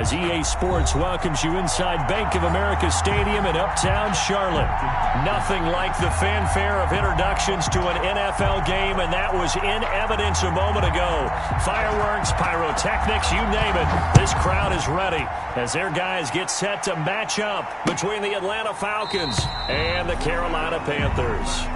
as EA Sports welcomes you inside Bank of America Stadium in Uptown Charlotte. Nothing like the fanfare of introductions to an NFL game, and that was in evidence a moment ago. Fireworks, pyrotechnics, you name it. This crowd is ready as their guys get set to match up between the Atlanta Falcons and the Carolina Panthers.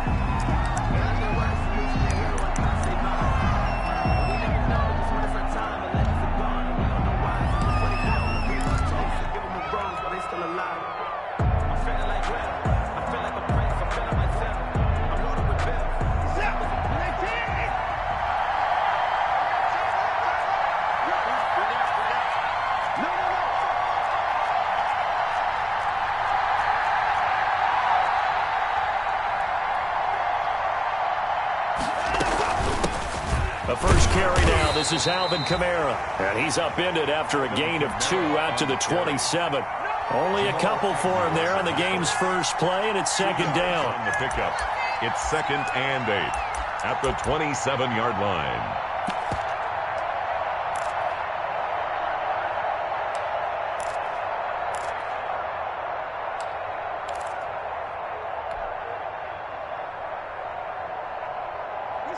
The first carry now, this is Alvin Kamara. And he's upended after a gain of 2 out to the 27. Only a couple for him there on the game's first play, and it's second down. On the pickup, it's 2nd and 8 at the 27-yard line.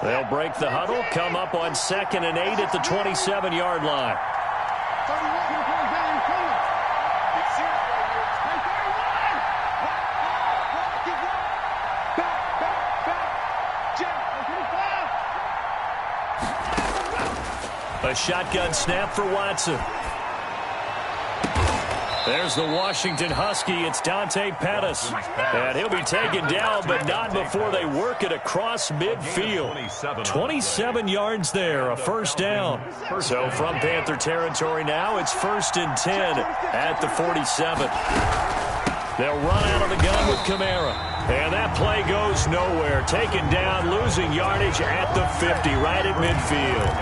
They'll break the huddle, come up on 2nd and 8 at the 27-yard line. A shotgun snap for Watson. There's the Washington Husky. It's Dante Pettis. And he'll be taken down, but not before they work it across midfield. 27 yards there, a first down. So from Panther territory now, it's 1st and 10 at the 47. They'll run out of the gun with Kamara. And that play goes nowhere. Taken down, losing yardage at the 50, right at midfield.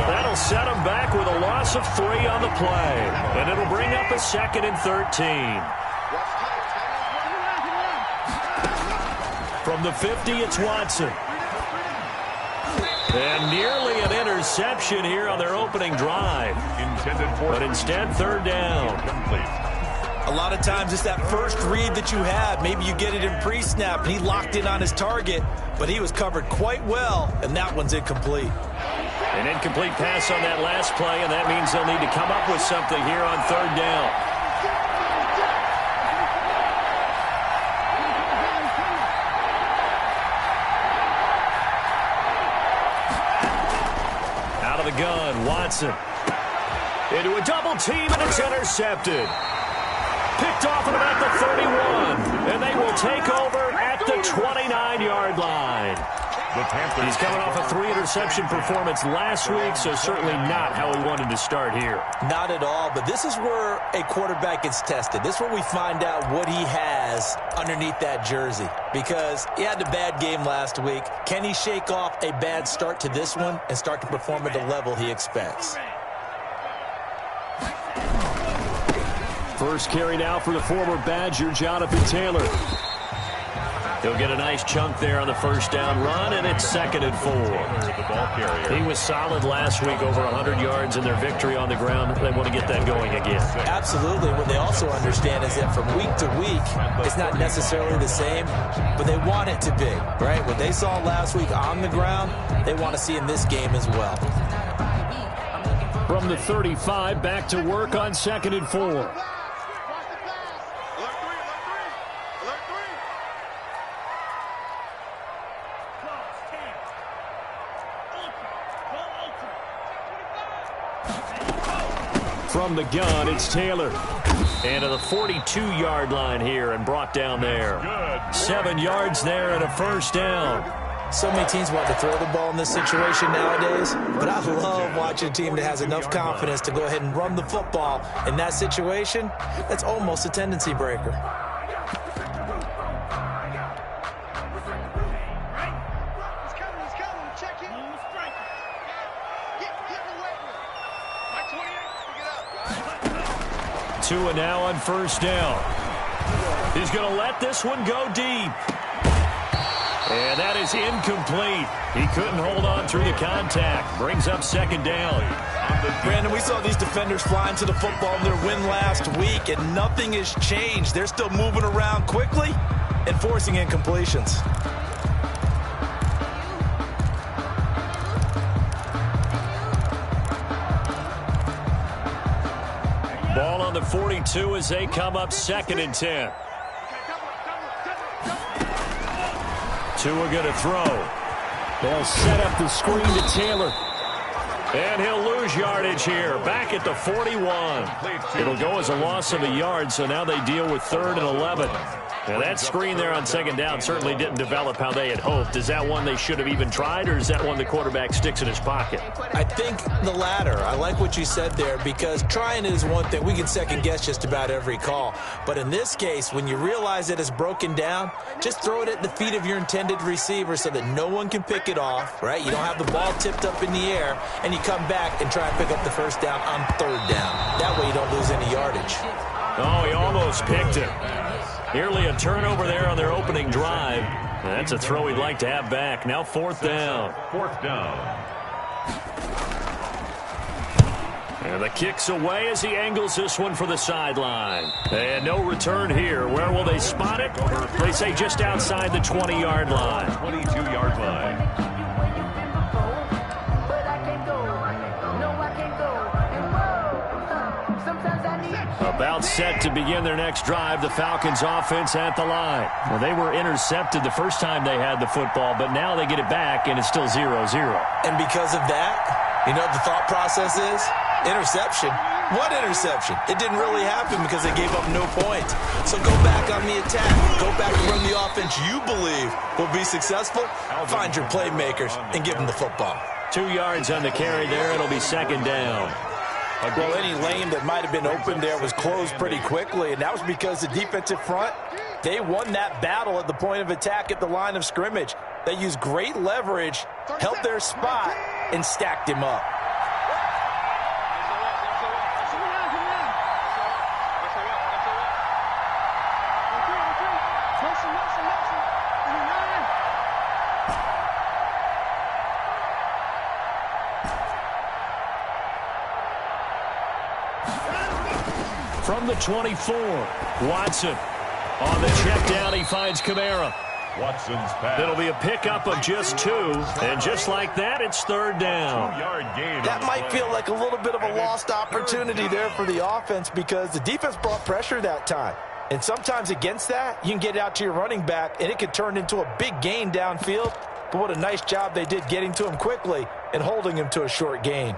That'll set them back with a loss of 3 on the play. And it'll bring up a 2nd and 13. From the 50, it's Watson. And nearly an interception here on their opening drive. But instead, 3rd down. A lot of times it's that first read that you have. Maybe you get it in pre-snap, and he locked in on his target, but he was covered quite well, and that one's incomplete. An incomplete pass on that last play, and that means they'll need to come up with something here on 3rd down. Out of the gun, Watson. Into a double team, and it's intercepted. Picked off at about the 31, and they will take over at the 29-yard line. He's coming off a 3-interception performance last week, so certainly not how he wanted to start here. Not at all, but this is where a quarterback gets tested. This is where we find out what he has underneath that jersey, because he had a bad game last week. Can he shake off a bad start to this one and start to perform at the level he expects? First carry now for the former Badger, Jonathan Taylor. He'll get a nice chunk there on the first down run, and it's 2nd and 4. He was solid last week, over 100 yards in their victory on the ground. They want to get that going again. Absolutely. What they also understand is that from week to week, it's not necessarily the same, but they want it to be, right? What they saw last week on the ground, they want to see in this game as well. From the 35, back to work on 2nd and 4. From the gun, it's Taylor. And to the 42-yard line here and brought down there. 7 yards there and a first down. So many teams want to throw the ball in this situation nowadays, but I love watching a team that has enough confidence to go ahead and run the football. In that situation, that's almost a tendency breaker. Tua now on first down. He's going to let this one go deep. And that is incomplete. He couldn't hold on through the contact. Brings up second down. Brandon, we saw these defenders flying to the football in their win last week, and nothing has changed. They're still moving around quickly and forcing incompletions. Ball on the 42 as they come up 2nd and 10. Tua going to throw. They'll set up the screen to Taylor. And he'll lose yardage here. Back at the 41. It'll go as a loss of a yard, so now they deal with 3rd and 11. Now that screen there on 2nd down certainly didn't develop how they had hoped. Is that one they should have even tried, or is that one the quarterback sticks in his pocket? I think the latter. I like what you said there, because trying is one thing. We can second guess just about every call. But in this case, when you realize that it's broken down, just throw it at the feet of your intended receiver so that no one can pick it off, right? You don't have the ball tipped up in the air, and you come back and try and pick up the 1st down on 3rd down. That way you don't lose any yardage. Oh, he almost picked it. Nearly a turnover there on their opening drive. That's a throw he'd like to have back. Now 4th down. 4th down. And the kick's away as he angles this one for the sideline. And no return here. Where will they spot it? They say just outside the 20-yard line. 22-yard line. About set to begin their next drive, the Falcons offense at the line. Well, they were intercepted the first time they had the football, but now they get it back, and it's still 0-0. And because of that, you know what the thought process is? Interception. What interception? It didn't really happen because they gave up no points. So go back on the attack. Go back and run the offense you believe will be successful. Find your playmakers and give them the football. 2 yards on the carry there. It'll be 2nd down. Well, any lane that might have been open there was closed pretty quickly, and that was because the defensive front, they won that battle at the point of attack at the line of scrimmage. They used great leverage, held their spot, and stacked him up. From the 24, Watson. On the check down, he finds Kamara. Watson's pass. It'll be a pickup of just 2, and just like that, it's 3rd down. 2-yard gain. That might feel like a little bit of a lost opportunity there for the offense because the defense brought pressure that time. And sometimes against that, you can get out to your running back, and it could turn into a big gain downfield. But what a nice job they did getting to him quickly and holding him to a short gain.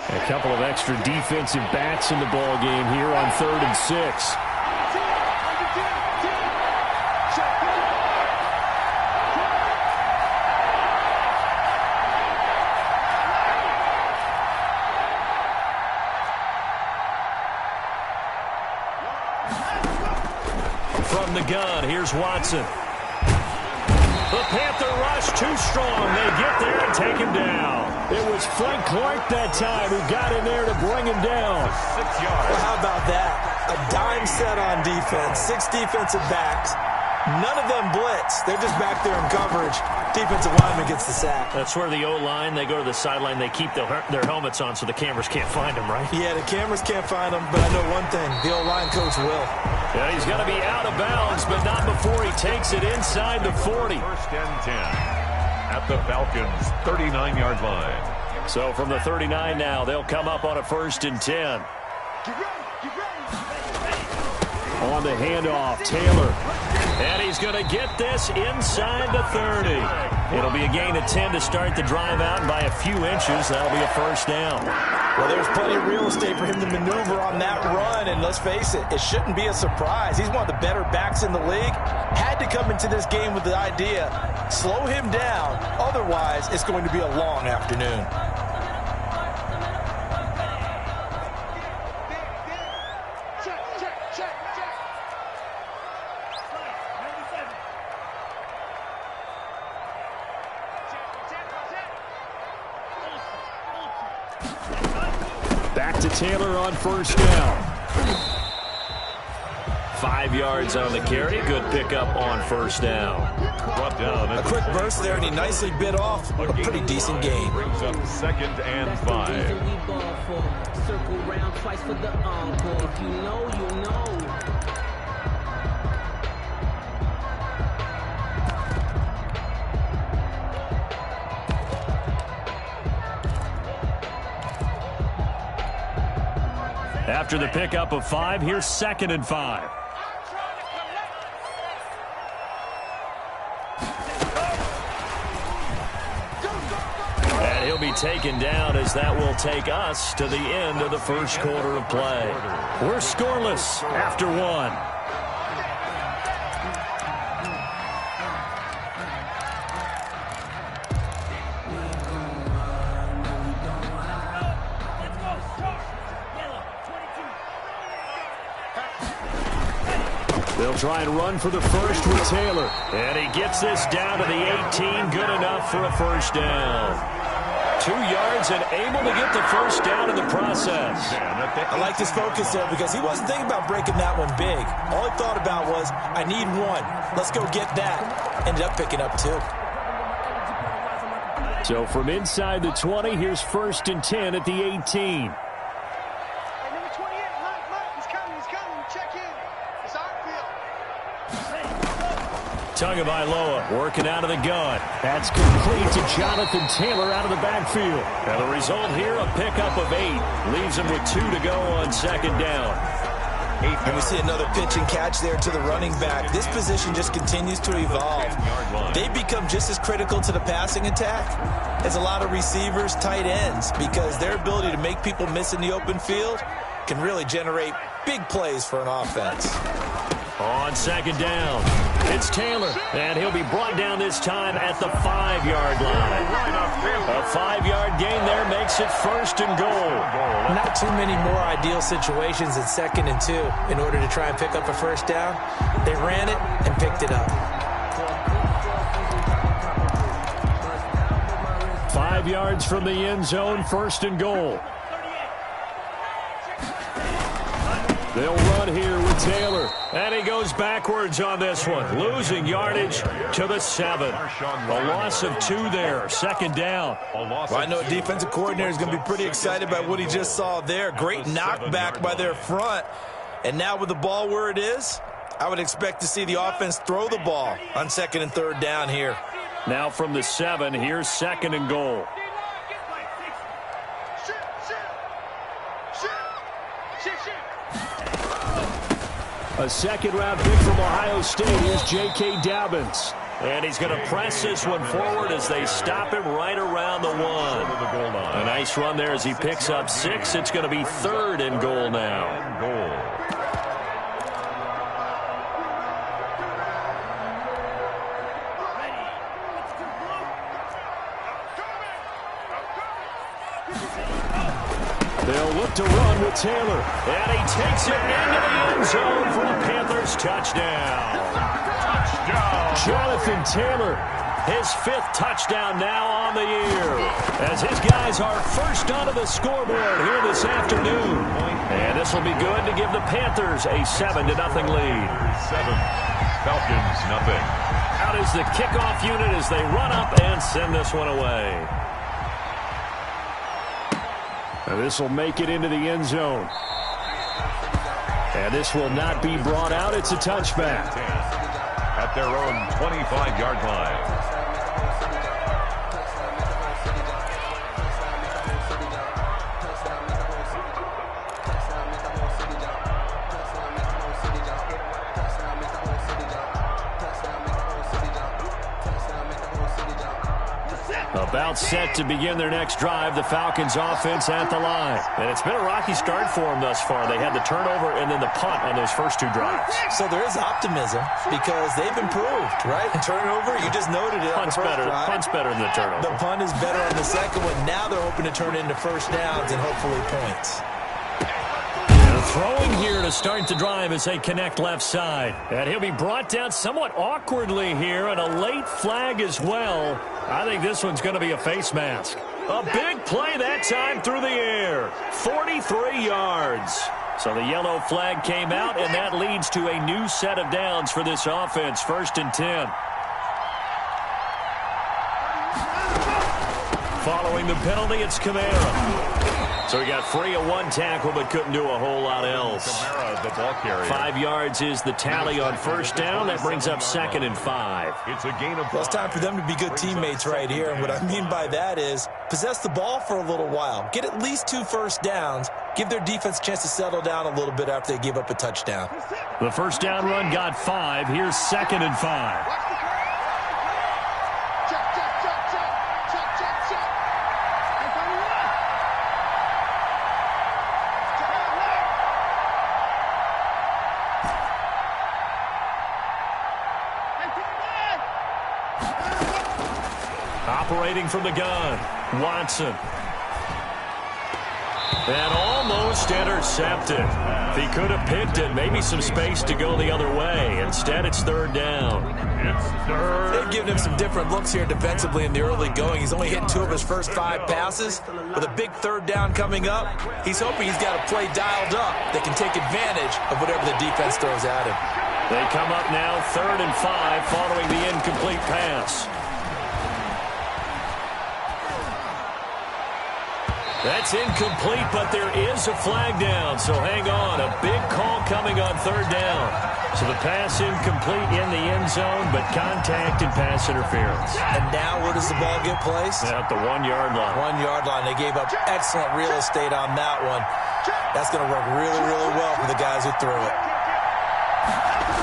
A couple of extra defensive backs in the ball game here on 3rd and 6. From the gun, here's Watson. The Panther rush too strong. They get there and take him down. It was Frank Clark that time who got in there to bring him down. 6 yards. Well, how about that? A dime set on defense, 6 defensive backs. None of them blitz. They're just back there in coverage. Defensive lineman gets the sack. That's where the O-line, they go to the sideline, they keep their helmets on so the cameras can't find them, right? Yeah, the cameras can't find them, but I know one thing. The O-line coach will. Yeah, he's going to be out of bounds, but not before he takes it inside the 40. 1st and 10 at the Falcons' 39-yard line. So from the 39 now, they'll come up on a 1st and 10. On the handoff, Taylor. And he's going to get this inside the 30. It'll be a gain of 10 to start the drive out, and by a few inches, that'll be a 1st down. Well, there's plenty of real estate for him to maneuver on that run, and let's face it, it shouldn't be a surprise. He's one of the better backs in the league. Had to come into this game with the idea, slow him down, otherwise it's going to be a long afternoon. Back to Taylor on 1st down. 5 yards on the carry. Good pickup on first down. A quick burst there, and he nicely bit off a pretty decent gain. Brings up 2nd and 5. Circle round twice for the encore. If you know, you know. After the pickup of 5, here's 2nd and 5. And he'll be taken down as that will take us to the end of the first quarter of play. We're scoreless after 1. They'll try and run for the first with Taylor. And he gets this down to the 18. Good enough for a first down. 2 yards and able to get the first down in the process. I like his focus there because he wasn't thinking about breaking that one big. All he thought about was, I need 1. Let's go get that. Ended up picking up 2. So from inside the 20, here's 1st and 10 at the 18. Tagovailoa working out of the gun. That's complete to Jonathan Taylor out of the backfield. And the result here, a pickup of 8. Leaves him with 2 to go on 2nd down. And we see another pitch and catch there to the running back. This position just continues to evolve. They become just as critical to the passing attack as a lot of receivers, tight ends, because their ability to make people miss in the open field can really generate big plays for an offense. On 2nd down, it's Taylor, and he'll be brought down this time at the 5-yard line. A 5-yard gain there makes it 1st and goal. Not too many more ideal situations at 2nd and 2 in order to try and pick up a first down. They ran it and picked it up. 5 yards from the end zone, 1st and goal. They'll run here with Taylor. And he goes backwards on this one. Losing yardage to the 7. A loss of 2 there. 2nd down. Well, I know a defensive coordinator is going to be pretty excited by what he just saw there. Great knockback by their front. And now with the ball where it is, I would expect to see the offense throw the ball on 2nd and 3rd down here. Now from the 7, here's 2nd and goal. A second-round pick from Ohio State. Here's J.K. Dobbins. And he's going to press this one forward as they stop him right around the 1. A nice run there as he picks up 6. It's going to be 3rd and goal now. They'll look to run with Taylor. And he takes it into the end zone for a Panthers touchdown. Jonathan Taylor, his 5th touchdown now on the year. As his guys are first onto the scoreboard here this afternoon. And this will be good to give the Panthers a 7-0 lead. 7, Falcons nothing. Out is the kickoff unit as they run up and send this one away. And this will make it into the end zone. And this will not be brought out. It's a touchback. At their own 25-yard line. About set to begin their next drive, the Falcons offense at the line. And it's been a rocky start for them thus far. They had the turnover and then the punt on those first 2 drives. So there is optimism because they've improved, right? Turnover, you just noted it. Punt's better than the turnover. The punt is better on the second one. Now they're hoping to turn it into first downs and hopefully points. Throwing here to start the drive as they connect left side. And he'll be brought down somewhat awkwardly here, and a late flag as well. I think this one's going to be a face mask. A big play that time through the air. 43 yards. So the yellow flag came out, and that leads to a new set of downs for this offense. 1st and 10. Following the penalty, it's Kamara. So he got free of one tackle, but couldn't do a whole lot else. Kamara, the ball carrier. 5 yards is the tally on 1st down. That brings up 2nd and 5. It's a gain of 5. Well, it's time for them to be good teammates right here. And what I mean by that is possess the ball for a little while. Get at least 2 first downs. Give their defense a chance to settle down a little bit after they give up a touchdown. The 1st down run got 5. Here's 2nd and 5. Operating from the gun, Watson. And almost intercepted. If he could have picked it, maybe some space to go the other way. Instead, it's 3rd down. They've given him some different looks here defensively in the early going. He's only hit 2 of his first 5 passes. With a big 3rd down coming up, he's hoping he's got a play dialed up that can take advantage of whatever the defense throws at him. They come up now 3rd and 5 following the incomplete pass. That's incomplete, but there is a flag down, so hang on. A big call coming on 3rd down. So the pass incomplete in the end zone, but contact and pass interference. And now where does the ball get placed? At the 1-yard line. 1-yard line. They gave up excellent real estate on that one. That's going to work really, really well for the guys who threw it.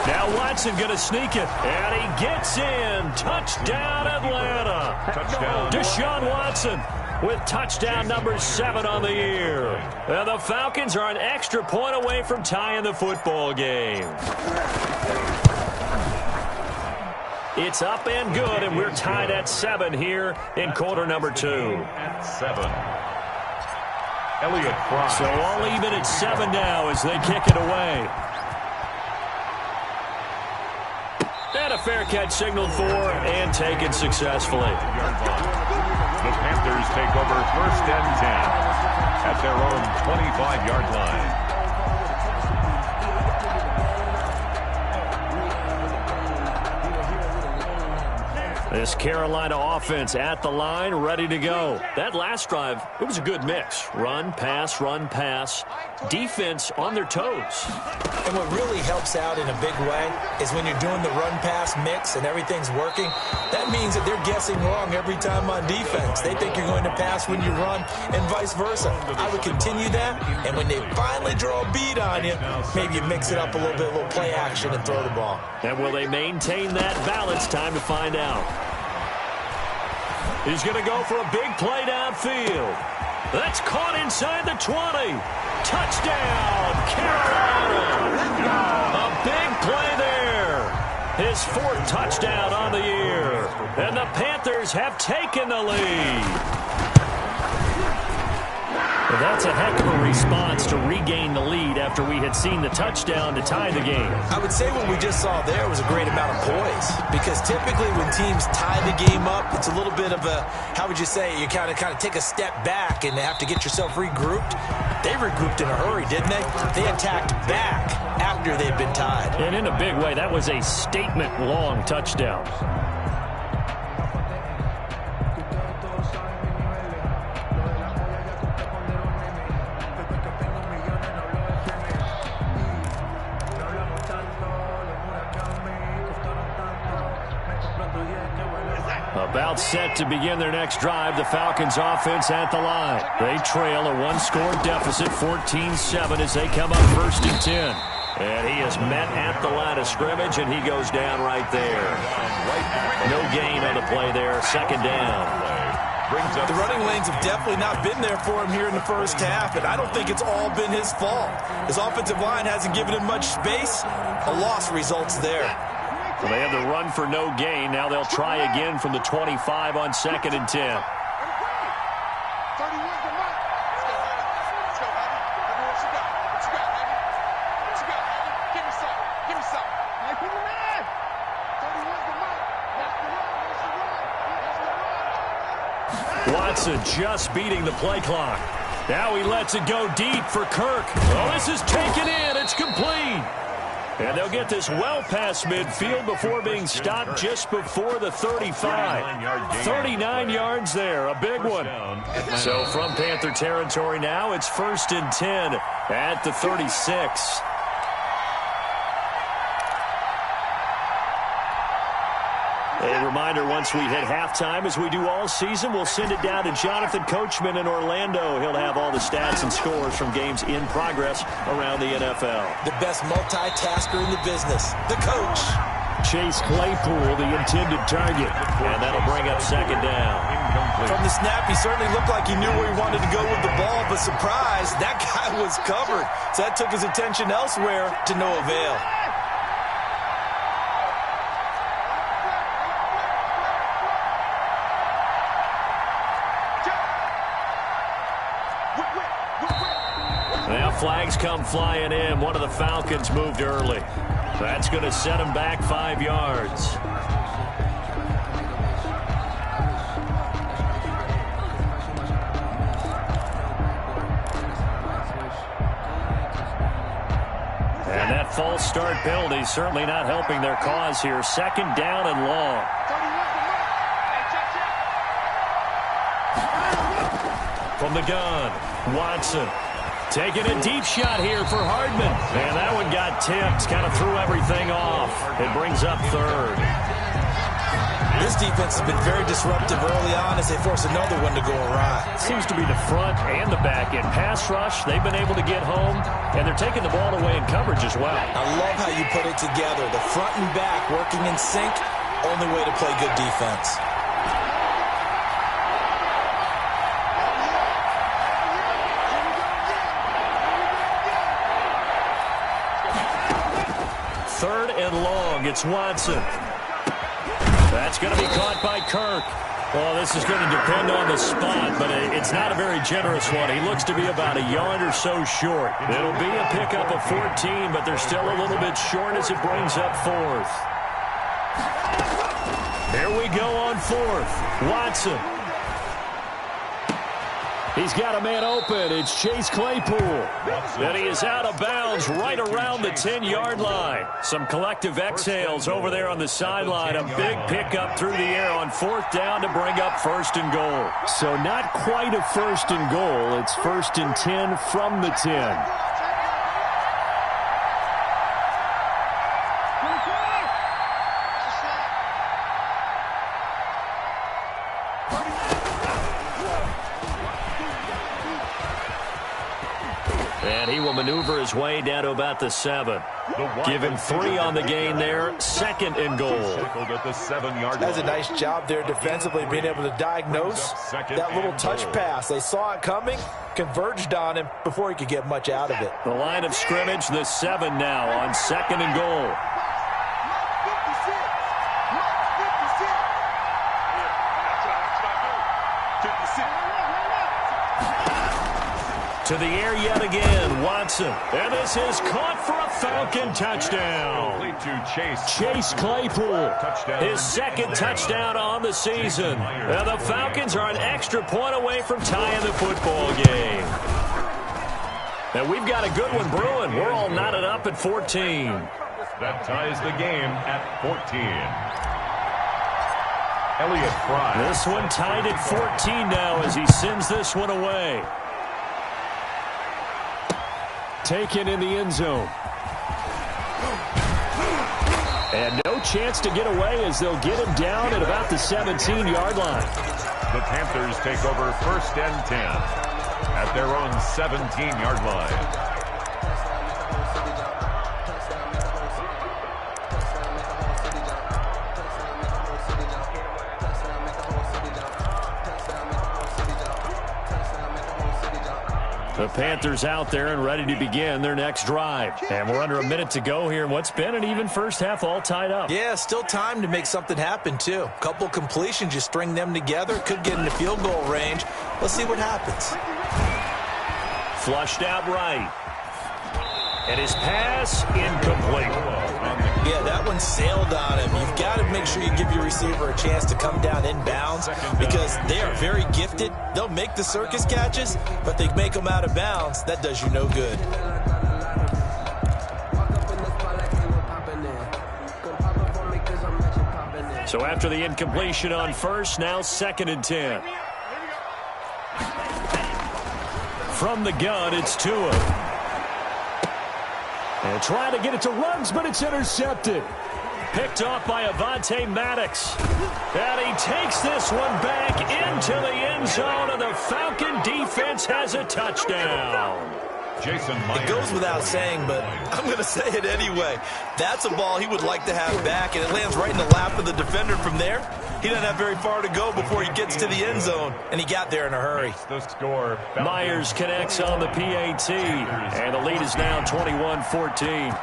Now Watson going to sneak it, and he gets in. Touchdown, Atlanta. Touchdown. Deshaun Watson with touchdown number 7 on the year. And the Falcons are an extra point away from tying the football game. It's up and good, and we're tied at 7 here in quarter number 2. At 7. Elliott Fry. So all even at 7 now as they kick it away. And a fair catch signaled for and taken successfully. The Panthers take over 1st and 10 at their own 25-yard line. This Carolina offense at the line, ready to go. That last drive, it was a good mix. Run, pass, defense on their toes. And what really helps out in a big way is when you're doing the run-pass mix and everything's working, that means that they're guessing wrong every time on defense. They think you're going to pass when you run and vice versa. I would continue that, and when they finally draw a bead on you, maybe you mix it up a little bit, a little play action and throw the ball. And will they maintain that balance? Time to find out. He's going to go for a big play downfield. That's caught inside the 20. Touchdown, Carolina. A big play there. His 4th touchdown on the year. And the Panthers have taken the lead. Well, that's a heck of a response to regain the lead after we had seen the touchdown to tie the game. I would say what we just saw there was a great amount of poise, because typically when teams tie the game up, it's a little bit of a, how would you say, you kind of take a step back and have to get yourself regrouped. They regrouped in a hurry, didn't they? They attacked back after they'd been tied. And in a big way, that was a statement-long touchdown. About set to begin their next drive, the Falcons offense at the line. They trail a 1-score deficit, 14-7 as they come up 1st and 10. And he is met at the line of scrimmage, and he goes down right there. No gain on the play there, 2nd down. The running lanes have definitely not been there for him here in the first half, and I don't think it's all been his fault. His offensive line hasn't given him much space. A loss results there. Well, they have the run for no gain. Now they'll try again from the 25 on 2nd and 10. Watson just beating the play clock. Now he lets it go deep for Kirk. Oh, this is taken in. It's complete. And they'll get this well past midfield before being stopped just before the 35. 39 yards there, a big one. So from Panther territory now, it's 1st and 10 at the 36. A reminder, once we hit halftime, as we do all season, we'll send it down to Jonathan Coachman in Orlando. He'll have all the stats and scores from games in progress around the NFL. The best multitasker in the business, the coach. Chase Claypool, the intended target. And that'll bring up 2nd down. From the snap, he certainly looked like he knew where he wanted to go with the ball, but surprise, that guy was covered. So that took his attention elsewhere to no avail. Now flags come flying in. One of the Falcons moved early. That's going to set him back 5 yards. And that false start penalty certainly not helping their cause here. 2nd down and long. From the gun, Watson. Taking a deep shot here for Hardman. And that one got tipped. Kind of threw everything off. It brings up 3rd. This defense has been very disruptive early on as they force another one to go awry. Seems to be the front and the back end. Pass rush, they've been able to get home. And they're taking the ball away in coverage as well. I love how you put it together. The front and back working in sync. Only way to play good defense. Long. It's Watson. That's going to be caught by Kirk. Well, this is going to depend on the spot, but it's not a very generous one. He looks to be about a yard or so short. It'll be a pickup of 14, but they're still a little bit short as it brings up 4th. Here we go on 4th. Watson. He's got a man open. It's Chase Claypool. And he is out of bounds right around the 10-yard line. Some collective exhales over there on the sideline. A big pickup through the air on 4th down to bring up 1st and goal. So not quite a 1st and goal. It's 1st and 10 from the 10. And he will maneuver his way down to about the 7. Give him 3 on the gain there. 2nd and goal. That's a nice job there defensively, being able to diagnose that little touch pass. They saw it coming, converged on him before he could get much out of it. The line of scrimmage, the 7 now on 2nd and goal. To the air yet again, Watson. And this is caught for a Falcon touchdown. Chase Claypool, his 2nd touchdown on the season. And the Falcons are an extra point away from tying the football game. And we've got a good one brewing. We're all knotted up at 14. That ties the game at 14. Elliott Fry. This one tied at 14 now as he sends this one away. Taken in the end zone. And no chance to get away as they'll get him down at about the 17-yard line. The Panthers take over 1st and 10 at their own 17-yard line. The Panthers out there and ready to begin their next drive. And we're under a minute to go here in what's been an even first half, all tied up. Yeah, still time to make something happen, too. A couple completions, you string them together, could get into field goal range. Let's see what happens. Flushed out right. And his pass incomplete. Yeah, that one sailed on him. You've got to make sure you give your receiver a chance to come down inbounds because they are very gifted. They'll make the circus catches, but they make them out of bounds. That does you no good. So after the incompletion on first, now 2nd and 10. From the gun, it's Tua. And trying to get it to Ruggs, but it's intercepted. Picked off by Avonte Maddox. And he takes this one back into the end zone, and the Falcon defense has a touchdown. It goes without saying, but I'm going to say it anyway. That's a ball he would like to have back, and it lands right in the lap of the defender from there. He doesn't have very far to go before he gets to the end zone, and he got there in a hurry. Myers connects on the PAT, and the lead is now 21-14.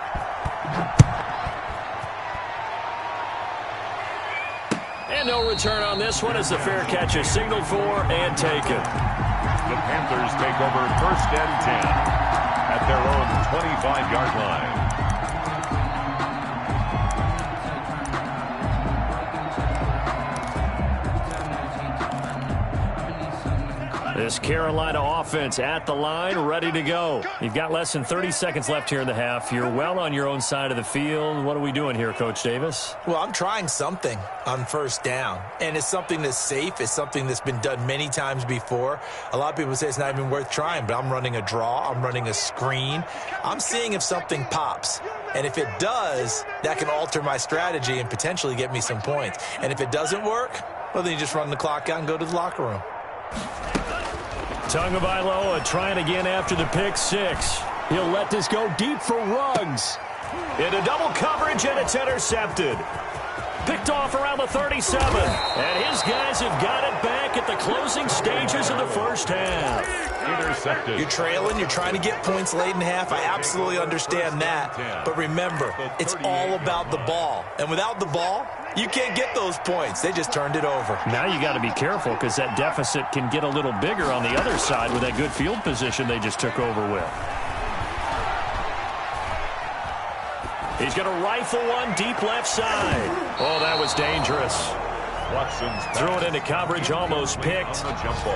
And no return on this one as the fair catch is signaled for and taken. The Panthers take over 1st and 10 at their own 25-yard line. This Carolina offense at the line, ready to go. You've got less than 30 seconds left here in the half. You're well on your own side of the field. What are we doing here, Coach Davis? Well, I'm trying something on 1st down, and it's something that's safe. It's something that's been done many times before. A lot of people say it's not even worth trying, but I'm running a draw. I'm running a screen. I'm seeing if something pops, and if it does, that can alter my strategy and potentially get me some points. And if it doesn't work, well, then you just run the clock out and go to the locker room. Tagovailoa trying again after the pick six. He'll let this go deep for Ruggs. Into double coverage, and it's intercepted. Picked off around the 37. And his guys have got it back at the closing stages of the first half. Intercepted. You're trailing. You're trying to get points late in half. I absolutely understand that. But remember, it's all about the ball. And without the ball, you can't get those points. They just turned it over. Now you got to be careful because that deficit can get a little bigger on the other side with that good field position they just took over with. He's going to rifle one deep left side. Oh, that was dangerous. Threw it into coverage, almost picked,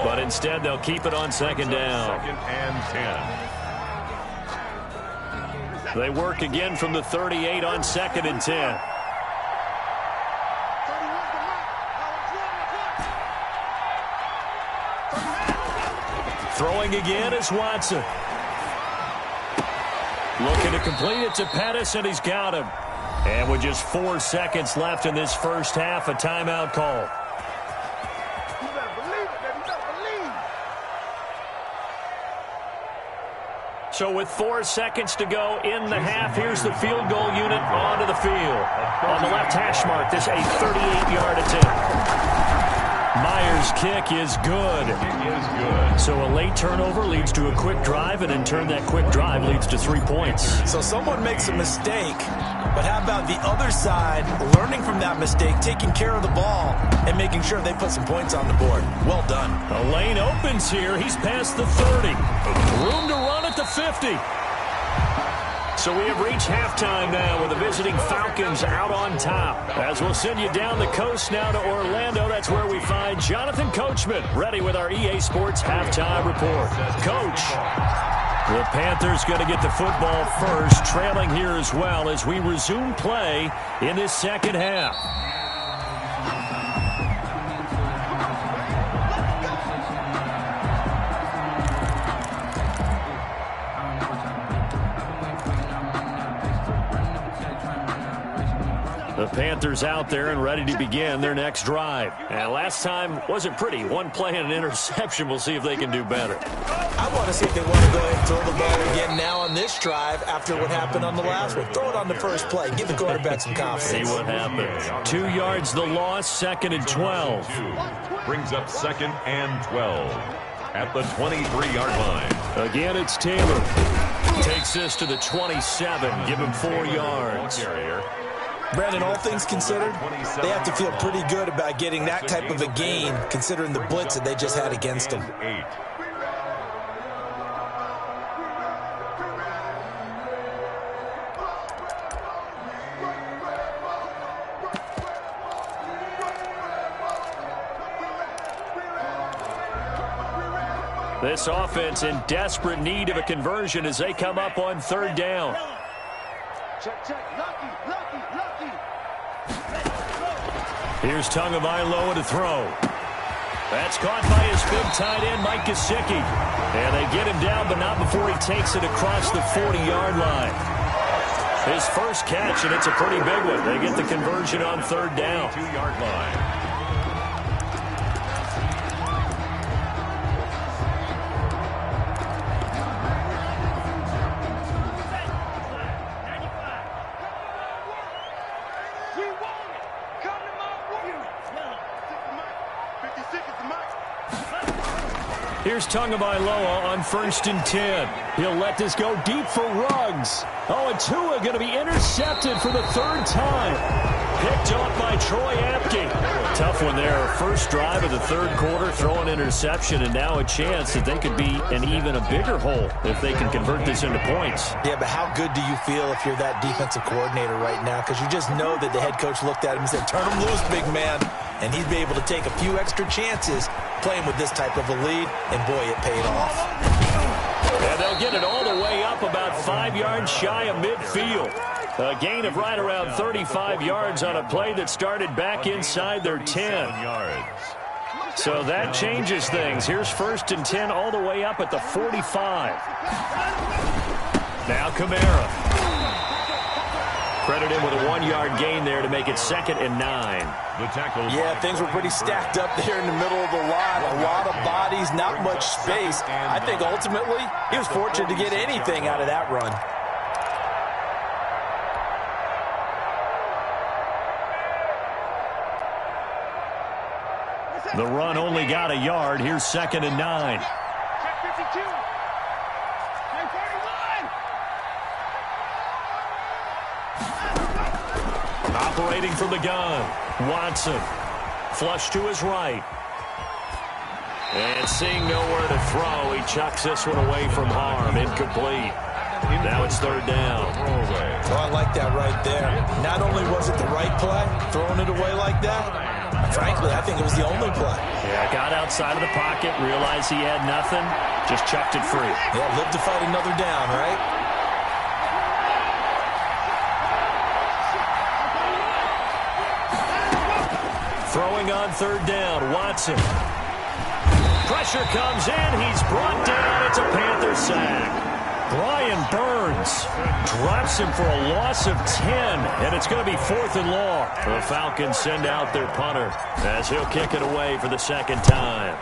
but instead they'll keep it on 2nd down. 2nd and 10. They work again from the 38 on 2nd and 10. Throwing again is Watson. Looking to complete it to Pettis, and he's got him. And with just 4 seconds left in this first half, a timeout call. You better believe it, baby. You better believe. So with 4 seconds to go in the half, here's the field goal unit onto the field. On the left hash mark, this a 38-yard attempt. Myers' kick is good. So a late turnover leads to a quick drive, and in turn that quick drive leads to 3 points. So someone makes a mistake, but how about the other side learning from that mistake, taking care of the ball, and making sure they put some points on the board? Well done. A lane opens here. He's past the 30. Room to run at the 50. So we have reached halftime now with the visiting Falcons out on top. As we'll send you down the coast now to Orlando, that's where we find Jonathan Coachman, ready with our EA Sports halftime report. Coach, the Panthers going to get the football first, trailing here as well as we resume play in this second half. The Panthers out there and ready to begin their next drive. And last time wasn't pretty. One play and an interception. We'll see if they can do better. I want to see if they want to go ahead and throw the ball again now on this drive after what happened on the last one. Throw it on the first play. Give the quarterback some confidence. See what happens. 2 yards the loss, 2nd and 12. Brings up 2nd and 12 at the 23-yard line. Again, it's Taylor. Takes this to the 27. Give him 4 yards. Brandon, all things considered, they have to feel pretty good about getting that type of a gain considering the blitz that they just had against them. 8. This offense in desperate need of a conversion as they come up on third down. Check, check. Lucky, lucky, lucky. Here's Tagovailoa to throw. That's caught by his big tight end, Mike Gesicki. And they get him down, but not before he takes it across the 40-yard line. His first catch, and it's a pretty big one. They get the conversion on third down. 2-yard line. Here's Tagovailoa on 1st and 10. He'll let this go deep for Ruggs. Oh, and Tua going to be intercepted for the third time. Picked off by Troy Apke. Tough one there. First drive of the third quarter, throw an interception, and now a chance that they could be in even a bigger hole if they can convert this into points. Yeah, but how good do you feel if you're that defensive coordinator right now? Because you just know that the head coach looked at him and said, turn him loose, big man. And he'd be able to take a few extra chances playing with this type of a lead, and boy, it paid off. And they'll get it all the way up about 5 yards shy of midfield. A gain of right around 35 yards on a play that started back inside their 10. So that changes things. Here's 1st and 10 all the way up at the 45. Now Kamara. Credit him with a 1-yard gain there to make it 2nd and 9. Yeah, things were pretty stacked up there in the middle of the line. A lot of bodies, not much space. I think ultimately he was fortunate to get anything out of that run. The run only got a yard. Here's 2nd and 9. Check 52. Check 41. Operating from the gun. Watson. Flush to his right. And seeing nowhere to throw, he chucks this one away from harm. Incomplete. Now it's 3rd down. Oh, I like that right there. Not only was it the right play, throwing it away like that, frankly, I think it was the only play. Yeah, got outside of the pocket, realized he had nothing, just chucked it free. Yeah, live to fight another down, right? Throwing on 3rd down, Watson. Pressure comes in, he's brought down, it's a Panther sack. Brian Burns drops him for a loss of 10, and it's going to be 4th and long. The Falcons send out their punter as he'll kick it away for the 2nd time.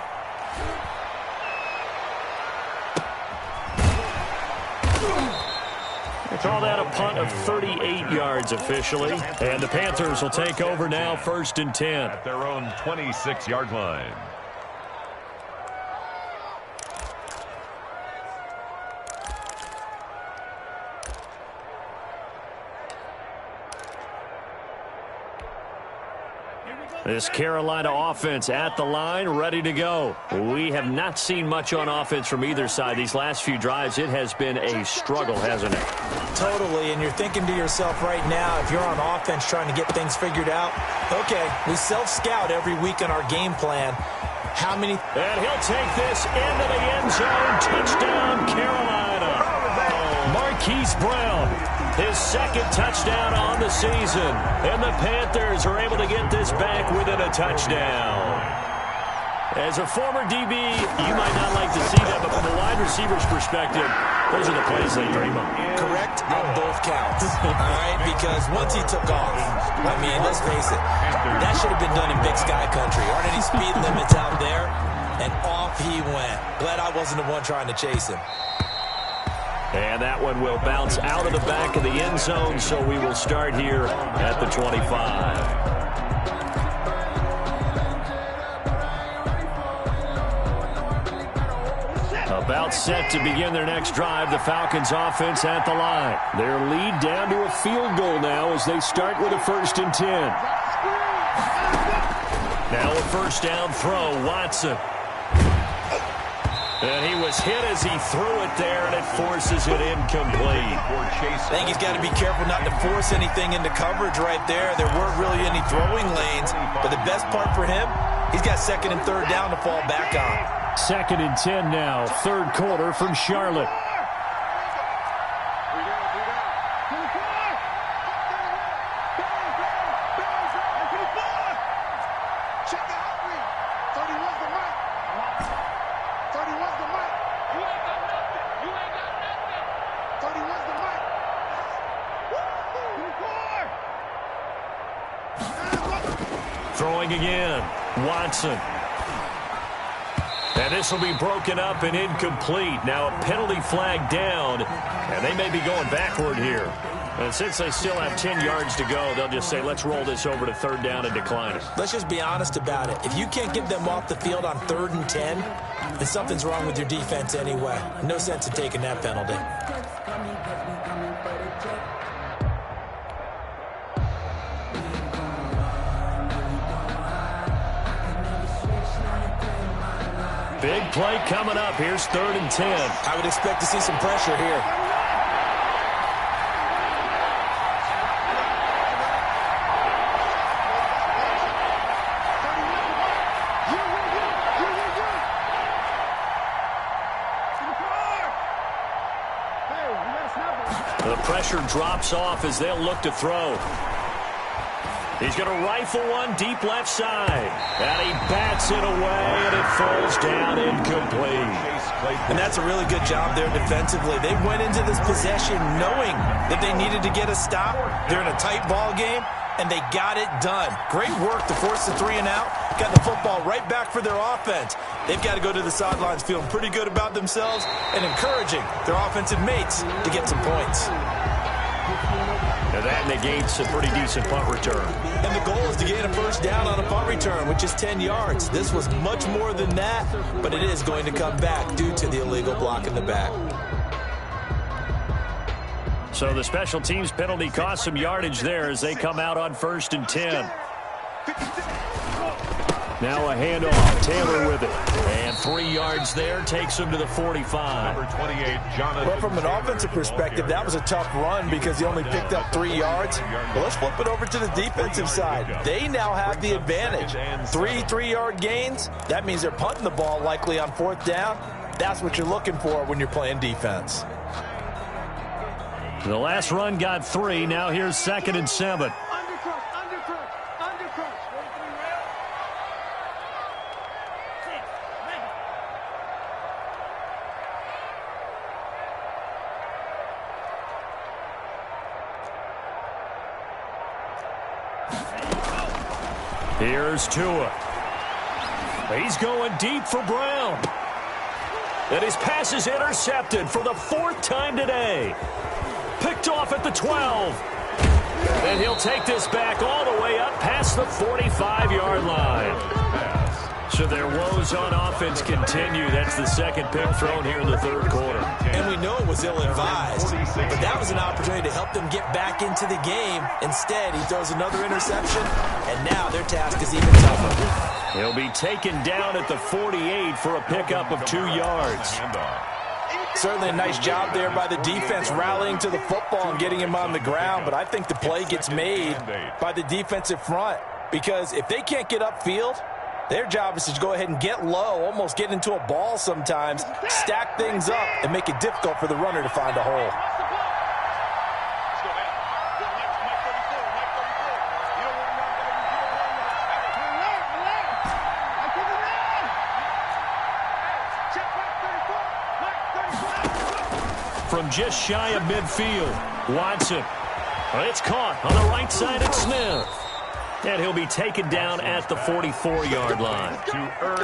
Call that a punt of 38 yards officially, and the Panthers will take over now 1st and 10. At their own 26-yard line. This Carolina offense at the line, ready to go. We have not seen much on offense from either side. These last few drives, it has been a struggle, hasn't it? Totally, and you're thinking to yourself right now, if you're on offense trying to get things figured out, okay, we self-scout every week in our game plan. How many? And he'll take this into the end zone. Touchdown, Carolina. Marquise Brown, his 2nd touchdown on the season. And the Panthers are able to get this back within a touchdown. As a former DB, you might not like to see that, but from a wide receiver's perspective, those are the plays they dream of. Correct on both counts. All right, because once he took off, I mean, let's face it, that should have been done in Big Sky Country. Aren't any speed limits out there? And off he went. Glad I wasn't the one trying to chase him. And that one will bounce out of the back of the end zone, so we will start here at the 25. About set to begin their next drive, the Falcons offense at the line. Their lead down to a field goal now as they start with a 1st and 10. Now a 1st down throw, Watson. And he was hit as he threw it there, and it forces it incomplete. I think he's got to be careful not to force anything into coverage right there. There weren't really any throwing lanes, but the best part for him, He's got second and third down to fall back on. 2nd and 10 now, third quarter from Charlotte. Throwing again, Watson. And this will be broken up and incomplete. Now a penalty flag down, and they may be going backward here. And since they still have 10 yards to go, they'll just say, let's roll this over to third down and decline it. Let's just be honest about it. If you can't get them off the field on 3rd and 10, then something's wrong with your defense anyway. No sense in taking that penalty. Big play coming up. Here's 3rd and 10. I would expect to see some pressure here. The pressure drops off as they'll look to throw. He's going to rifle one deep left side. And he bats it away, and it falls down incomplete. And that's a really good job there defensively. They went into this possession knowing that they needed to get a stop. They're in a tight ball game, and they got it done. Great work to force the 3 and out. Got the football right back for their offense. They've got to go to the sidelines feeling pretty good about themselves and encouraging their offensive mates to get some points. Now that negates a pretty decent punt return. And the goal is to gain a first down on a punt return, which is 10 yards. This was much more than that, but it is going to come back due to the illegal block in the back. So the special teams penalty cost some yardage there as they come out on 1st and 10. Now a handoff. Taylor with it. And 3 yards there takes him to the 45. Number 28, Jonathan. Well, from an offensive perspective, that was a tough run because he only picked up 3 yards. But let's flip it over to the defensive side. They now have the advantage. 3 3-yard gains. That means they're punting the ball likely on 4th down. That's what you're looking for when you're playing defense. The last run got 3. Now here's 2nd and 7. Here's Tua. He's going deep for Brown. And his pass is intercepted for the 4th time today. Picked off at the 12. And he'll take this back all the way up past the 45-yard line. So their woes on offense continue. That's the 2nd pick thrown here in the 3rd quarter. And we know it was ill-advised, but that was an opportunity to help them get back into the game. Instead, he throws another interception, and now their task is even tougher. He'll be taken down at the 48 for a pickup of 2 yards. Certainly a nice job there by the defense rallying to the football and getting him on the ground, but I think the play gets made by the defensive front because if they can't get upfield, their job is to go ahead and get low, almost get into a ball sometimes, stack things up, and make it difficult for the runner to find a hole. From just shy of midfield, Watson. It's caught on the right side of Smith. And he'll be taken down at the 44-yard line.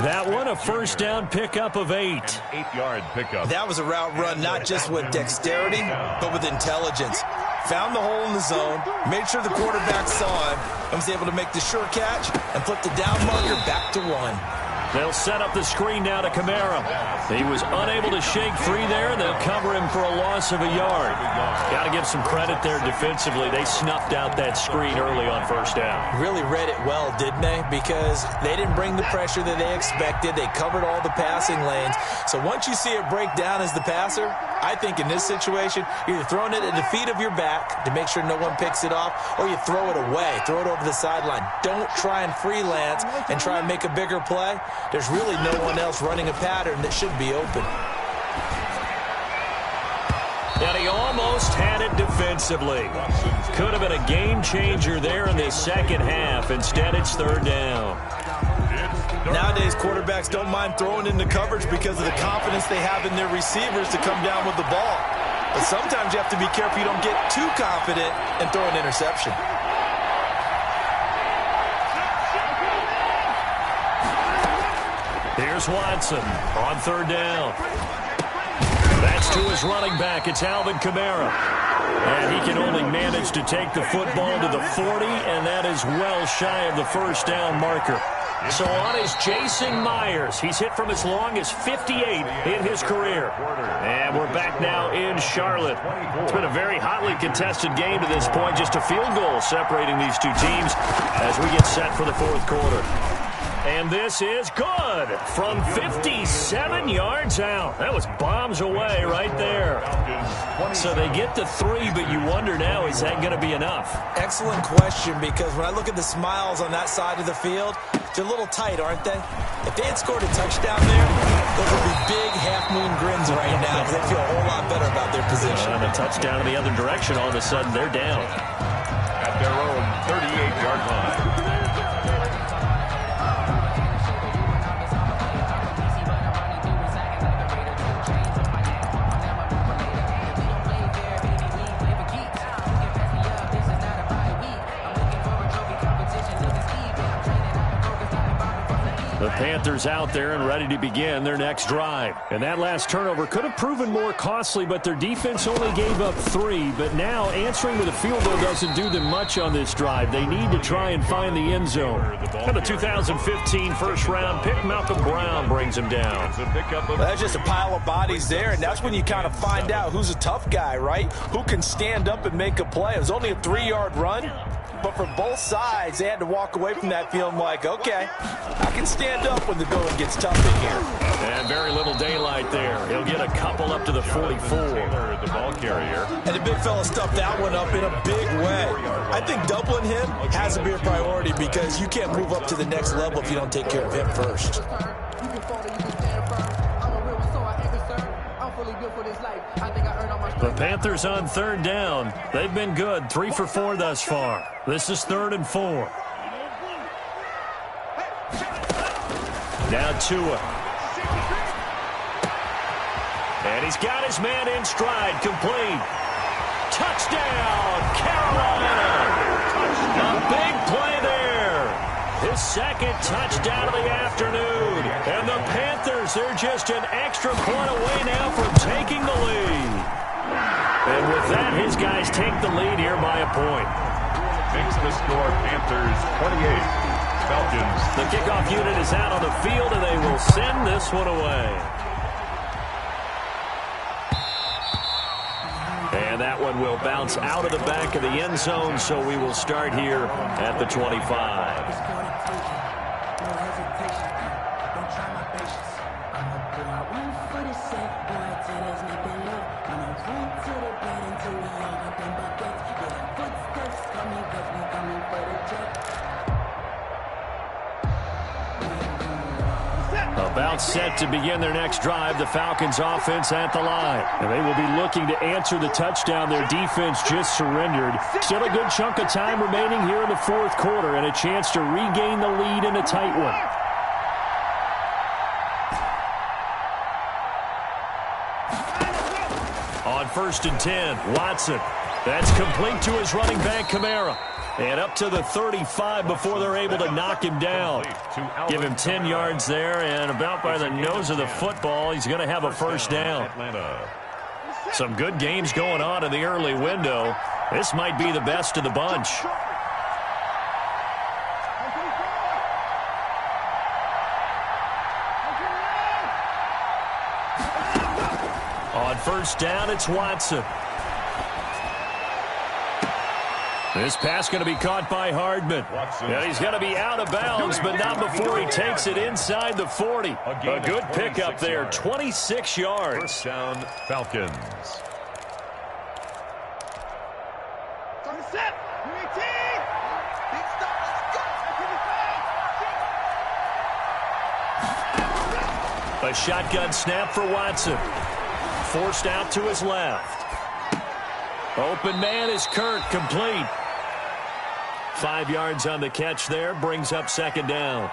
That one, a first down pickup of 8. 8-yard pickup. That was a route run not just with dexterity, but with intelligence. Found the hole in the zone, made sure the quarterback saw him, and was able to make the sure catch and flip the down marker back to 1. They'll set up the screen now to Kamara. He was unable to shake free there, and they'll cover him for a loss of a yard. Got to give some credit there defensively. They snuffed out that screen early on first down. Really read it well, didn't they? Because they didn't bring the pressure that they expected. They covered all the passing lanes. So once you see it break down as the passer, I think in this situation, you're either throwing it at the feet of your back to make sure no one picks it off, or you throw it away, throw it over the sideline. Don't try and freelance and try and make a bigger play. There's really no one else running a pattern that should be open. And he almost had it defensively. Could have been a game changer there in the second half. Instead, it's third down. Nowadays, quarterbacks don't mind throwing into coverage because of the confidence they have in their receivers to come down with the ball. But sometimes you have to be careful you don't get too confident and throw an interception. Here's Watson on third down. That's to his running back. It's Alvin Kamara. And he can only manage to take the football to the 40, and that is well shy of the first down marker. So on is Jason Myers. He's hit from as long as 58 in his career. And we're back now in Charlotte. It's been a very hotly contested game to this point. Just a field goal separating these two teams as we get set for the fourth quarter. And this is good from 57 yards out. That was bombs away right there. So they get the 3, but you wonder now, is that going to be enough? Excellent question, because when I look at the smiles on that side of the field, they're a little tight, aren't they? If they had scored a touchdown there, those would be big half-moon grins right now because they feel a whole lot better about their position. And a touchdown in the other direction, all of a sudden they're down. At their own 38-yard line. The Panthers out there and ready to begin their next drive. And that last turnover could have proven more costly, but their defense only gave up 3. But now answering with a field goal doesn't do them much on this drive. They need to try and find the end zone. And the 2015 first-round pick, Malcolm Brown, brings him down. Well, that's just a pile of bodies there, and that's when you kind of find out who's a tough guy, right? Who can stand up and make a play. It was only a 3-yard run. But for both sides, they had to walk away from that feeling like, okay, I can stand up when the going gets tough in here. And very little daylight there. He'll get a couple up to the 44. The ball carrier. And the big fella stuffed that one up in a big way. I think doubling him has to be a priority because you can't move up to the next level if you don't take care of him first. The Panthers on third down. They've been good. 3 for 4 thus far. This is 3rd and 4. Now Tua. And he's got his man in stride. Complete. Touchdown, Carolina. A big play there. His second touchdown of the afternoon. And the Panthers, they're just an extra point away now from taking the lead. And with that, his guys take the lead here by a point. Makes the score Panthers 28. Falcons. The kickoff unit is out on the field, and they will send this one away. And that one will bounce out of the back of the end zone, so we will start here at the 25. About set to begin their next drive, the Falcons offense at the line. And they will be looking to answer the touchdown their defense just surrendered. Still a good chunk of time remaining here in the fourth quarter and a chance to regain the lead in a tight one. On 1st and 10, Watson. That's complete to his running back, Kamara. And up to the 35 before they're able to knock him down. Give him 10 yards there, and about by the nose of the football, he's going to have a first down. Some good games going on in the early window. This might be the best of the bunch. first down. It's Watson. This pass going to be caught by Hardman. And he's going to be out of bounds, but not before he takes it inside the 40. A good pickup there, 26 yards. First down, Falcons. A shotgun snap for Watson. Forced out to his left. Open man is Kirk, complete. 5 yards on the catch there, brings up second down.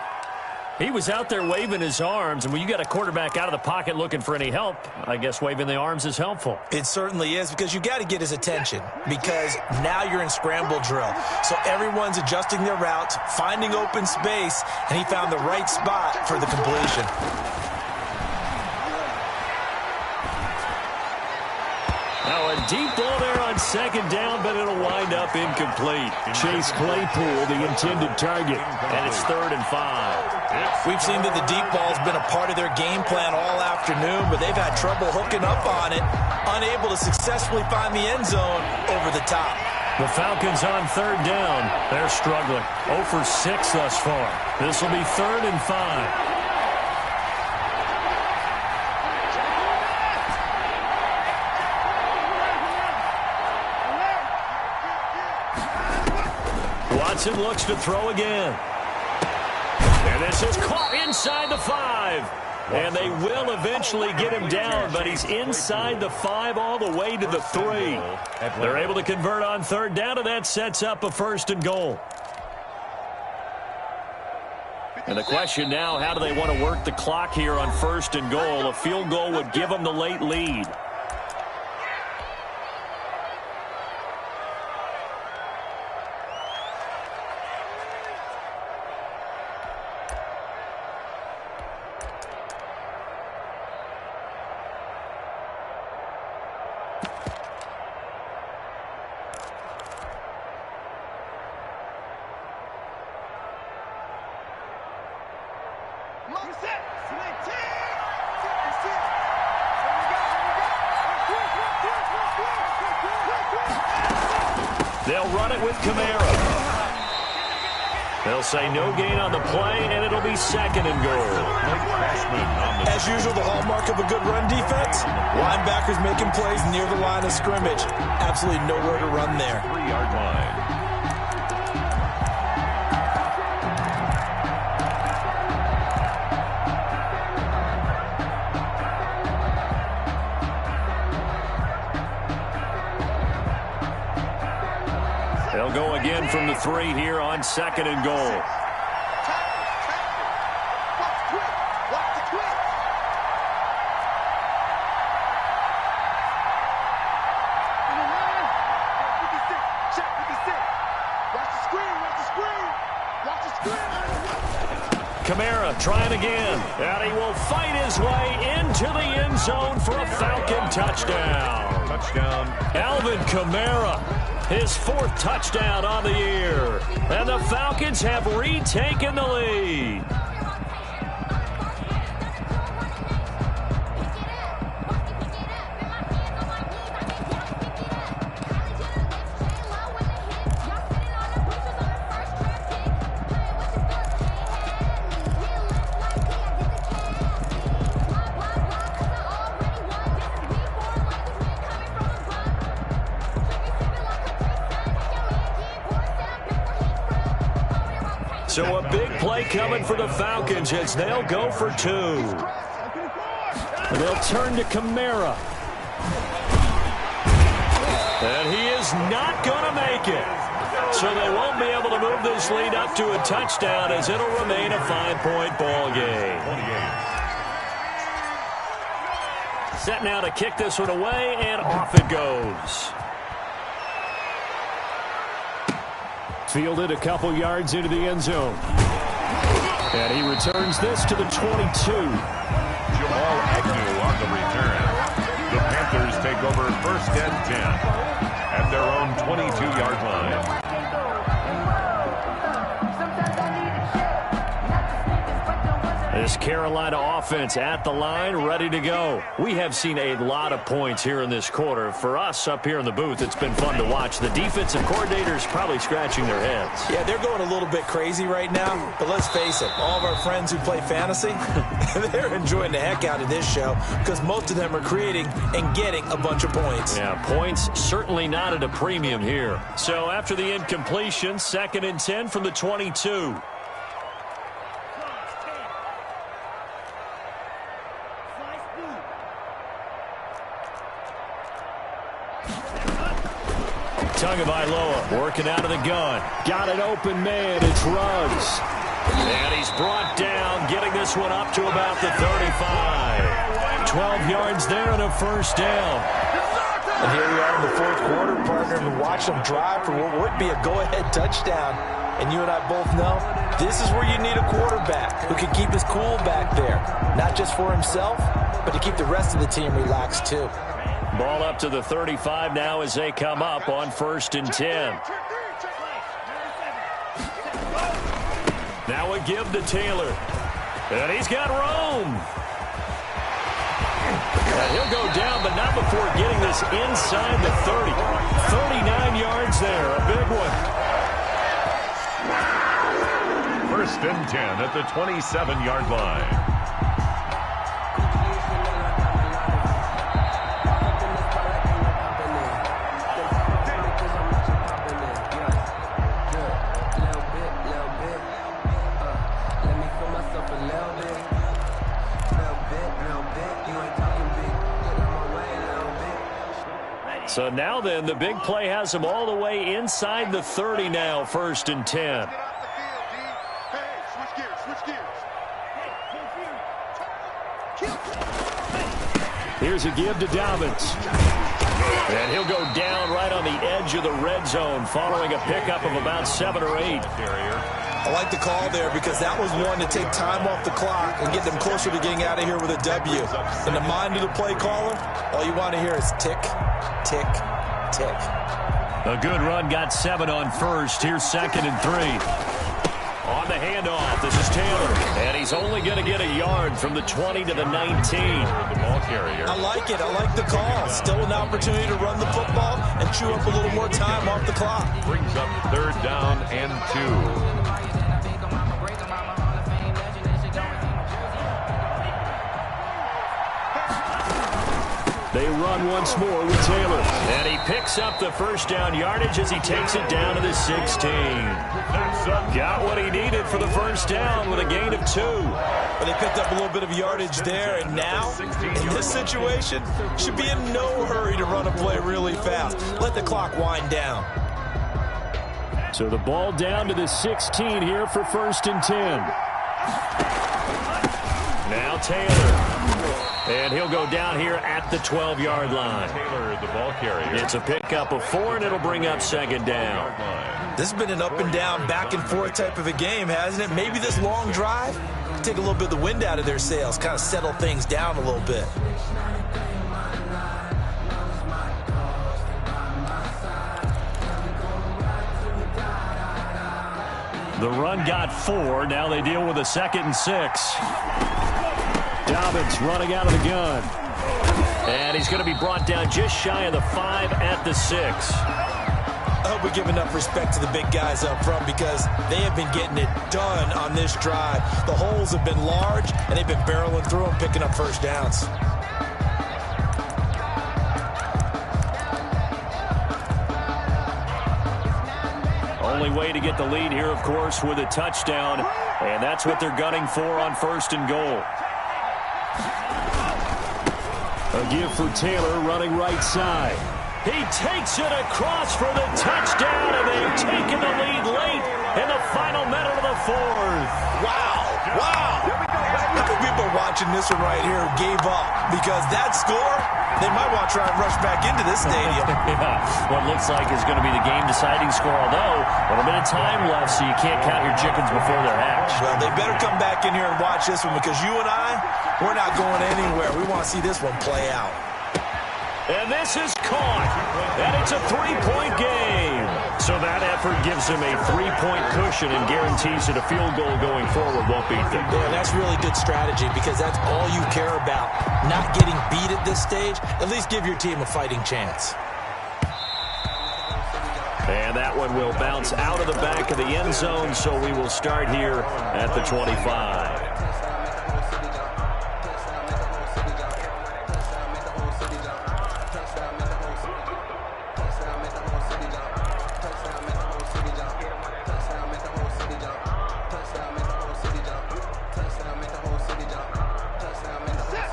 He was out there waving his arms, and when you got a quarterback out of the pocket looking for any help, I guess waving the arms is helpful. It certainly is, because you got to get his attention, because now you're in scramble drill. So everyone's adjusting their routes, finding open space, and he found the right spot for the completion. Now a deep ball there on second down, but it'll wind up incomplete. Chase Claypool, the intended target, and it's 3rd and 5. We've seen that the deep ball's been a part of their game plan all afternoon, but they've had trouble hooking up on it, unable to successfully find the end zone over the top. The Falcons on 3rd down. They're struggling. 0 for 6 thus far. This will be 3rd and 5. Watson looks to throw again. And this is caught inside the 5. And they will eventually get him down, but he's inside the 5 all the way to the 3. They're able to convert on 3rd down, and that sets up a 1st and goal. And the question now, how do they want to work the clock here on 1st and goal? A field goal would give them the late lead. They'll run it with Kamara. They'll say no gain on the play, and it'll be 2nd and goal. As usual, the hallmark of a good run defense, linebackers making plays near the line of scrimmage. Absolutely nowhere to run there. 3-yard line. They'll go again from the 3 here on 2nd and goal. Kamara trying again, and he will fight his way into the end zone for a Falcon touchdown. Touchdown. Alvin Kamara, his 4th touchdown on the year. And the Falcons have retaken the lead. So a big play coming for the Falcons as they'll go for 2. They'll turn to Kamara. And he is not going to make it. So they won't be able to move this lead up to a touchdown as it'll remain a 5-point ball game. Set now to kick this one away, and off it goes. Fielded a couple yards into the end zone. And he returns this to the 22. Jamal Agnew on the return. The Panthers take over 1st and 10 at their own 22-yard line. This Carolina offense at the line, ready to go. We have seen a lot of points here in this quarter. For us up here in the booth, it's been fun to watch. The defensive coordinators probably scratching their heads. Yeah, they're going a little bit crazy right now. But let's face it, all of our friends who play fantasy, they're enjoying the heck out of this show because most of them are creating and getting a bunch of points. Yeah, points certainly not at a premium here. So after the incompletion, 2nd and 10 from the 22. Tagovailoa working out of the gun. Got an open man. It's Ruggs. And he's brought down, getting this one up to about the 35. 12 yards there and a first down. And here we are in the 4th quarter, partner, and watch them drive for what would be a go-ahead touchdown. And you and I both know this is where you need a quarterback who can keep his cool back there. Not just for himself, but to keep the rest of the team relaxed too. Ball up to the 35 now as they come up on 1st and 10. Now a give to Taylor. And he's got room. And he'll go down, but not before getting this inside the 30. 39 yards there, a big one. 1st and 10 at the 27-yard line. So now then, the big play has him all the way inside the 30 now, 1st and 10. Here's a give to Dobbins. And he'll go down right on the edge of the red zone following a pickup of about 7 or 8. I like the call there because that was one to take time off the clock and get them closer to getting out of here with a W. In the mind of the play caller, all you want to hear is tick, tick, tick. A good run, got 7 on 1st. Here's 2nd and 3. On the handoff, this is Taylor. And he's only going to get a yard from the 20 to the 19. The ball carrier. I like it. I like the call. Still an opportunity to run the football and chew up a little more time off the clock. Brings up 3rd down and 2. They run once more with Taylor. And he picks up the first down yardage as he takes it down to the 16. Got what he needed for the first down with a gain of 2. But they picked up a little bit of yardage there, and now, in this situation, should be in no hurry to run a play really fast. Let the clock wind down. So the ball down to the 16 here for 1st and 10. Now Taylor. And he'll go down here at the 12-yard line. Taylor, the ball carrier. It's a pickup of 4, and it'll bring up 2nd down. This has been an up and down, back and forth type of a game, hasn't it? Maybe this long drive take a little bit of the wind out of their sails, kind of settle things down a little bit. The run got 4. Now they deal with a 2nd and 6. Dobbins running out of the gun. And he's going to be brought down just shy of the 5 at the 6. I hope we give enough respect to the big guys up front because they have been getting it done on this drive. The holes have been large, and they've been barreling through them, picking up first downs. Only way to get the lead here, of course, with a touchdown. And that's what they're gunning for on 1st and goal. A give for Taylor running right side. He takes it across for the touchdown, and they've taken the lead late in the final minute of the 4th. Wow. Wow. How many people are watching this one right here who gave up? Because that score, they might want to try and rush back into this stadium. Yeah, what looks like is going to be the game-deciding score, although a little bit of time left, so you can't count your chickens before they're hatched. Well, they better come back in here and watch this one because you and I, we're not going anywhere. We want to see this one play out. And this is caught, and it's a 3-point game. So that effort gives gives them a 3-point cushion and guarantees that a field goal going forward won't beat them. Yeah, that's really good strategy because that's all you care about. Not getting beat at this stage, at least give your team a fighting chance. And that one will bounce out of the back of the end zone, so we will start here at the 25.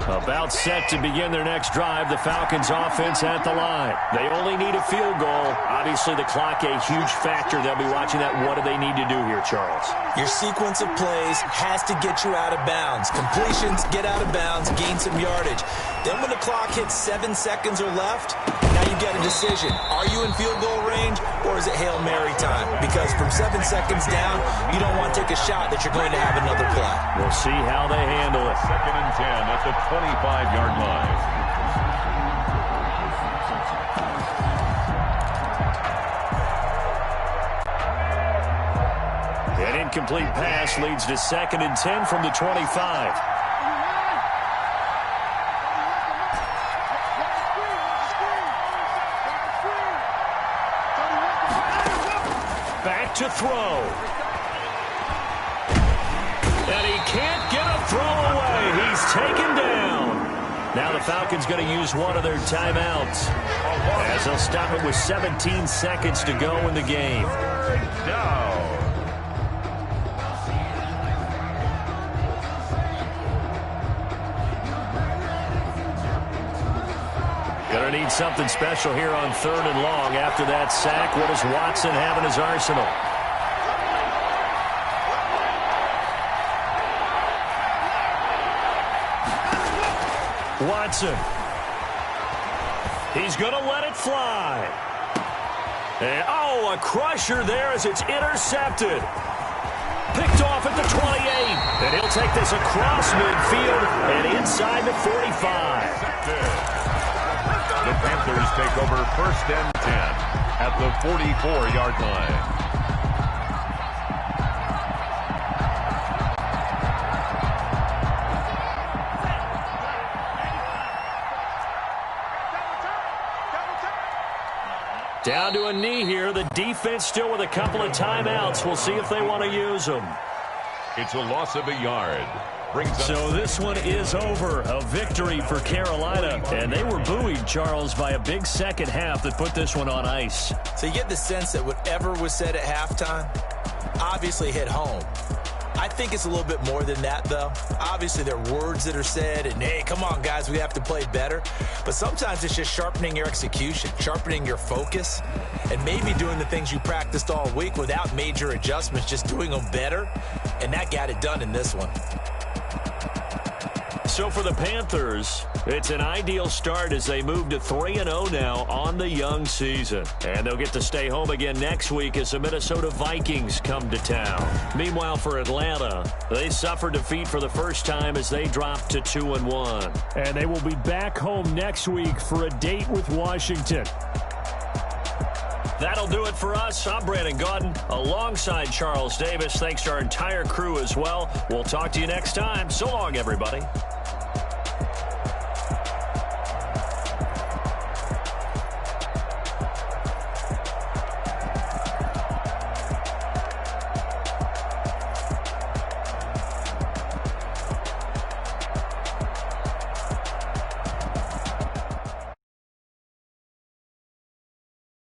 About set to begin their next drive, the Falcons offense at the line. They only need a field goal. Obviously, the clock a huge factor. They'll be watching that. What do they need to do here, Charles? Your sequence of plays has to get you out of bounds. Completions, get out of bounds, gain some yardage. Then when the clock hits 7 seconds or left, now you get a decision. Are you in field goal range or is it Hail Mary time? Because from 7 seconds down, you don't want to take a shot that you're going to have another play. We'll see how they handle it. 2nd and 10 at the 25-yard line. An incomplete pass leads to 2nd and 10 from the 25. Back to throw. And he can't get a throw away. He's taken down. Now the Falcons going to use one of their timeouts as they'll stop it with 17 seconds to go in the game. Going to need something special here on 3rd and long. After that sack, what does Watson have in his arsenal? Watson. He's going to let it fly. And, a crusher there as it's intercepted. Picked off at the 28. And he'll take this across midfield and inside the 45. The Panthers take over 1st and 10 at the 44-yard line. Down to a knee here. The defense still with a couple of timeouts. We'll see if they want to use them. It's a loss of a yard. So this one is over. A victory for Carolina. And they were buoyed, Charles, by a big second half that put this one on ice. So you get the sense that whatever was said at halftime obviously hit home. I think it's a little bit more than that, though. Obviously, there are words that are said, and, hey, come on, guys, we have to play better. But sometimes it's just sharpening your execution, sharpening your focus, and maybe doing the things you practiced all week without major adjustments, just doing them better, and that got it done in this one. So for the Panthers, it's an ideal start as they move to 3-0 now on the young season. And they'll get to stay home again next week as the Minnesota Vikings come to town. Meanwhile, for Atlanta, they suffered defeat for the first time as they dropped to 2-1. And they will be back home next week for a date with Washington. That'll do it for us. I'm Brandon Gaudin alongside Charles Davis. Thanks to our entire crew as well. We'll talk to you next time. So long, everybody.